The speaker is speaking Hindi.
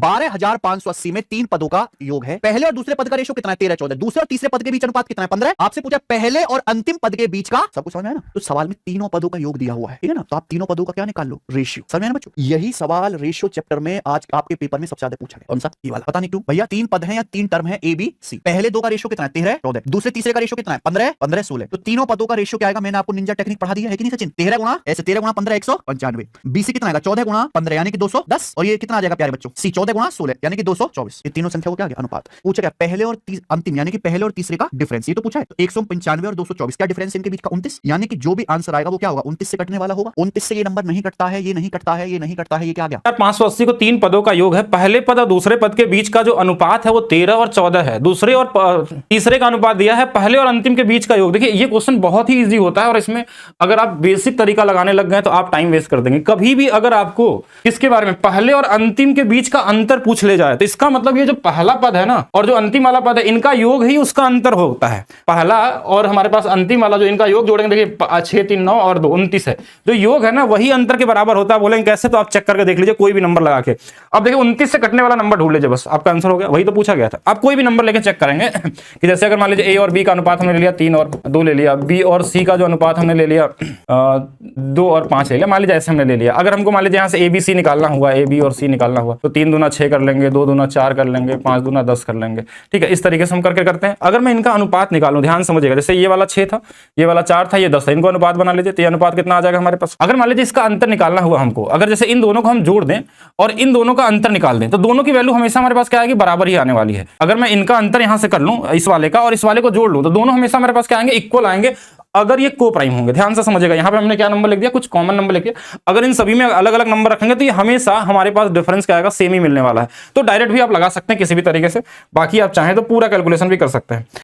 12,580 में 3 पदों का योग है। पहले और दूसरे पद का रेशो कितना है? 13, 14। दूसरे और तीसरे पद के बीच अनुपात कितना है? 15। आपसे पूछा पहले और अंतिम पद के बीच का, सब कुछ समझ में है ना? तो सवाल में तीनों पदों का योग दिया हुआ है, ठीक है ना? तो आप तीनों पदों का क्या निकाल लो? रेशियो। समझ में है ना बच्चों? यही सवाल रेशियो चैप्टर में आज आपके पेपर में सबसे ज्यादा पूछा गया। कौन सा? ये वाला। पता नहीं क्यों भैया, 3 पद हैं या 3 टर्म है ए बी सी। पहले दो का रेशियो कितना है? 13, 14। दूसरे तीसरे का रेशियो कितना है? 15, 15, 16। तो तीनों पदों का रेशियो क्या आएगा? मैंने आपको निंजा टेक्निक पढ़ा दिया है कि नहीं सचिन? 13 गुणा ऐसे 13 गुणा 15 195। बीसी कितना आएगा? 14 गुणा 15 यानी कि 210। और ये कितना आ जाएगा प्यारे बच्चों? सी 14 गुणा 16 यानी कि 224। ये तीनों संख्या को क्या आ गया? अनुपात। पूछा क्या? पहले और अंतिम यानी कि पहले और तीसरे का डिफरेंस। ये तो पूछा है। तो 195 और 224 क्या डिफरेंस इनके बीच का? 29। यानी कि जो भी आंसर आएगा वो क्या होगा? 29 से कटने वाला होगा। 29 से ये नंबर नहीं कटता है, ये नहीं कटता है, ये नहीं कटता है, ये क्या आ गया? 580 को 3 पदों का योग है। पहले पद और दूसरे पद के बीच का जो अनुपात है वो 13 और 14 है। दूसरे और तीसरे का अनुपात दिया है पहले और अंतिम के बीच का योग। देखिए ये क्वेश्चन बहुत ही इजी होता है और इसमें अगर आप बेसिक तरीका लगाने लग गए तो आप टाइम वेस्ट कर देंगे। कभी भी अगर आपको इसके बारे में पहले और अंतिम के बीच का अंतर पूछ ले जाए तो इसका मतलब ये जो पहला पद है ना और जो अंतिम वाला पद है इनका योग ही उसका अंतर होता है। पहला और हमारे पास अंतिम वाला जो इनका योग जोड़ेंगे, देखिए 6 3 9 और 2 29 है। जो योग है ना वही अंतर के बराबर होता है। बोलेंगे कैसे? तो आप चेक करके देख लीजिए कोई भी नंबर लगा के। अब देखिए 29 से कटने वाला नंबर ढूंढ लीजिए, बस आपका आंसर हो गया। वही तो पूछा गया था। आप कोई भी नंबर लेके चेक करेंगे कि जैसे अगर मान लीजिए ए और बी का अनुपात हमने ले लिया 3 और 2 ले लिया, बी और सी का जो अनुपात हमने ले लिया 2 और 5 ले लिया, मान लीजिए ऐसे हमने ले लिया। अगर हमको मान लीजिए यहाँ से ए बी सी निकालना हुआ, ए बी और सी निकालना हुआ तो 3 दूना 6 कर लेंगे, 2 दूना 4 कर लेंगे, 5 दूना 10 कर लेंगे। ठीक है, इस तरीके से हम करके करते हैं। अगर मैं इनका अनुपात निकालूं, ध्यान समझिएगा, जैसे ये वाला 6 था, ये वाला 4 था, ये 10 था, इनको अनुपात बना लीजिए तो ये अनुपात कितना आ जाएगा हमारे पास। अगर मान लीजिए इसका अंतर निकालना हुआ हमको, अगर जैसे इन दोनों को हम जोड़ दें और इन दोनों का अंतर निकाल दें तो दोनों की वैल्यू हमेशा हमारे पास क्या आएगी? बराबर ही आने वाली है। अगर मैं इनका अंतर यहां से कर लूं, इस वाले का और इस वाले को जोड़ लूं तो दोनों हमेशा हमारे पास क्या आएंगे? इक्वल आएंगे। अगर ये को प्राइम होंगे, ध्यान से समझिएगा, यहाँ पे हमने क्या नंबर लिख दिया? कुछ कॉमन नंबर लिख दिया। अगर इन सभी में अलग अलग नंबर रखेंगे तो ये हमेशा हमारे पास डिफरेंस क्या आएगा? सेम ही मिलने वाला है। तो डायरेक्ट भी आप लगा सकते हैं किसी भी तरीके से, बाकी आप चाहें तो पूरा कैलकुलेशन भी कर सकते हैं।